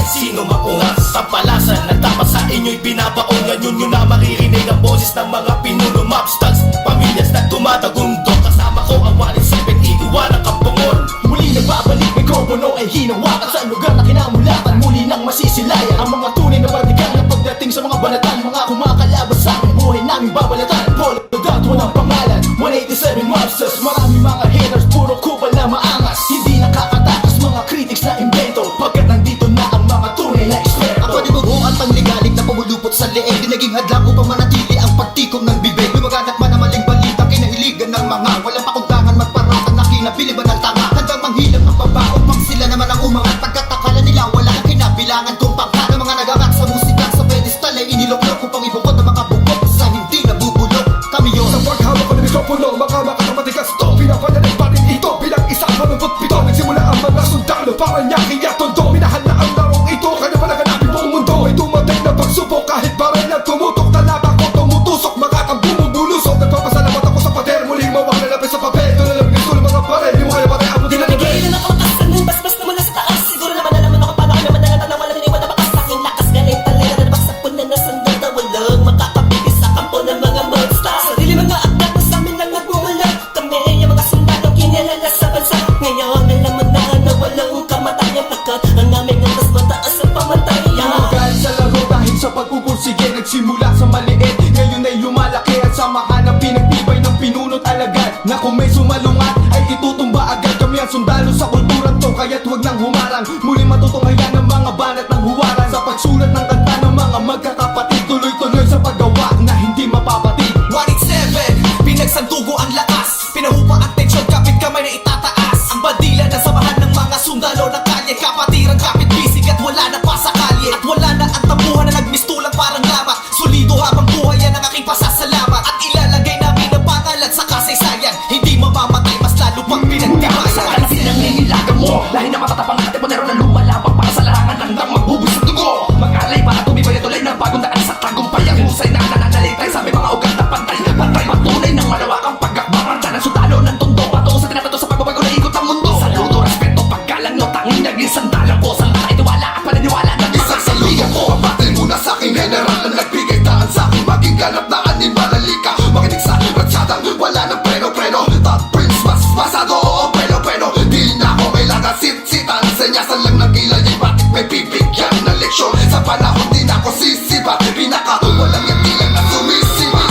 kahit sino maungas. Ang palasan na dapat sa inyo'y binabaon, ngayon nyo na maririnig ang boses ng mga pinuno, mobsters, pamilyas na tumatagundong. Kasama ko ang 1-7, iiwanan kang bungol. Muli nagbabalik, mikropono ay hinawakan sa lugar na kinamulatan. Muli nang masisilayan ang mga tunay na partigan na pagdating sa mga banatan. Mga kumakalabas sa amin, buhay namin babalatan. Polo God, walang pangalan, 187 mobsters. Marami mga haters, puro kupal na maangas. Hindi nakakatakas mga critics na invento, pagkat nandito na ang mga tunay na eksperto. Ako di bubuo at panligalig na pumulupot sa leeg, di naging hadlang upang manatili ang pagtikom ng bibig. Lumaganap man ang maling balita, kinahiligan ng mga walang pakundangan, magparatan na kinabiliban ng tanga. Handang manghilang ang babao, pang sila naman ang umangat. Pagkatakala nila wala ang kinabilangan kung pangka ng mga nagagat sa musika sa pedestal ay iniloklok upang ibukod ng mga bukod sa hindi nabubulok. Kami yun Sa paghawak ko ng mikropono, mga matigas to. Pinapadalig pa rin ito bilang isang manugot pito. Nagsimula ang mga sundalo para nyaki at tondo. Minahal na ang larong ito, kanya pa naganapin buong mundo. Ay dumating na pagsubok kahit baril na tumutok. Talaba ko tumutusok, mga kang bumubulusok. Nagpapasalamat ako sa pader, muling mawak na lapis sa papel. Tulalabing gusto ng mga pare, di mo kaya patay abot sila ng Tinanigay na nakakatasan ng basbas na mula sa taas. Siguro naman alaman ako paano kami manalatan na walang iniwan na bakas. Aking lakas galing talaga na nabaksak po na nasandal na walang makakapigil sa kampo ng mga monsters. Sarili mga aklat na sa amin lang nagmumula. Kami yung mga sundalo kinilala sa bansa. Ngayon alam mo na walang kamatayan, pagkat ang aming ang mas mataas ang pamatayan. Mahal sa laro dahil sa pagpupursige, nagsimula sa maliit, ngayon ay lumalaki at samahan ang pinagtibay ng pinunot alagad. Na kung may sumalungat ay itutumba agad. Kami ang sundalo sa kulturang to, kaya't huwag nang humarang. Muli matutunghayan ng mga banat ng huwaran. Sa pagsulat ng kanta ng mga magkakapatid, tuloy-tuloy sa paggawa na hindi mapapatid. 187, pinagsandugo ang lakas, pinahupa ang tensyon, kapit kamay na itataas. Ang bandila na samahan ng mga sundalo ng kalye, kapatirang kapit bisig at wala na pa sa kalye. At wala na ang tabuhan na nagmistulang parang lamat. Solido habang buhay yan ang aking pasasalamat. At ilalagay namin ang pangalan sa kasaysayan, hindi mamamatay, mas lalo pang pinagtibayan. Sa kalasin ang nililagan mo, lahi na matatapang natin ponero na lumalabang para sa larangan hanggang magbubus ang dugo. Mag-alay para tumibay at tulay ng bagong daan sa tagumpay. Ang husay na nananalitay sa aming mga ugat na pantay. Pantay patunay ng malawakang pagkakbangan. Tanang sundalo ng tondo, patungo sa tinapato sa pagbabago na ikot ang mundo. Saludo, respeto, paggalang no, tanging naging sandalan ko. Sa mga itiwala at pananiwala ng mga Saludo ko ang batil muna sa aking general na nagbigay daan sa aking maging ganap na animalalika. Makinig sa ratsadang wala ng preno-preno. Top Prince, mas pasado, oo, preno-preno. Di na ako kailangan sit-sitan. Senyasan lang ng kilay, bakit may bibigyan na leksyon. Sa panahon di na ako sisiba, pinaka walang yati lang na sumisiba.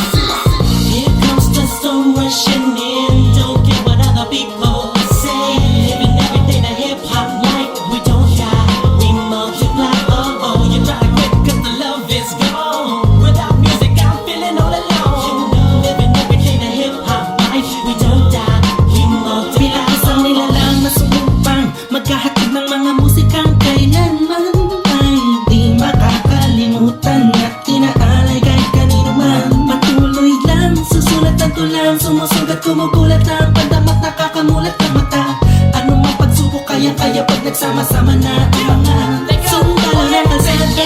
Here comes the storm rushing in. Don't care what other people say. Living every day the hip hop like we don't die. We multiply. Oh, you try to quit 'cause the love is gone. Without music, I'm feeling all alone. Living every day the hip hop life. We don't die. We multiply. Bilang isang nilalang na sumupang magkahatid ng mga musikang kailanman ay di makakalimutan at inaalay kahit kanino man. Patuloy lang, susulat ang tulang, sumusugat, kumugulat ang pandamat, nakakamulat ng mata. Ano mang pagsubok, kaya-kaya pag nagsama-sama na ang mga sundalo ng kalsada.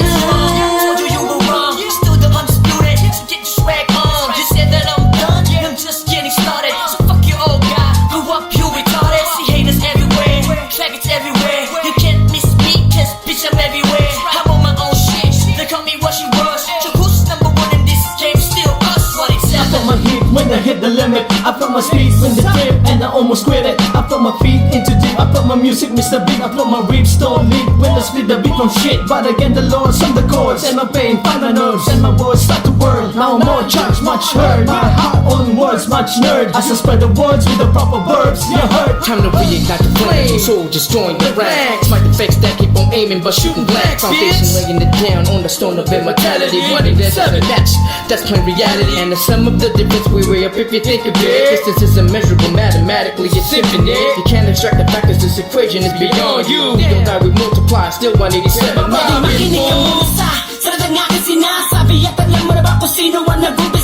Told you you were wrong, still the undisputed. So get your swag on. Just said that I'm done, I'm just getting started. So fuck your old guy, grew up you retarded. See haters everywhere, faggots everywhere. You can't miss me, cause bitch I'm everywhere. I'm on my own shit, they call me Rushy Rush. So who's number one in this game? Still us, I felt 187. my heat when I hit the limit. I felt my speed when the trip and I almost quit it. I felt my feet into deep. I felt my music, Mr. Big. I felt my ribs don't leak when I split the beat from shit. But again the Lord's on the chords and my pain find my nerves and my words start to whirl. Now more charge, much heard. My heart on words, much nerd. As I spread the words with the proper verbs, you heard. Time to reignite the flame, soldiers join the ranks. Smite the fakes that keep on aiming but shooting blank. Foundation laying it down on the stone of immortality. Running this other match, that's plain reality. And the sum of the difference we weigh up if you think of it. Distance is immeasurable, mathematically it's infinite. You can't extract the fact that this equation is beyond you. We don't die, we multiply, still 187. Makinig ka muna sa salat ng aking sinasabi at alam mo na ba kung sino ang nagugulat.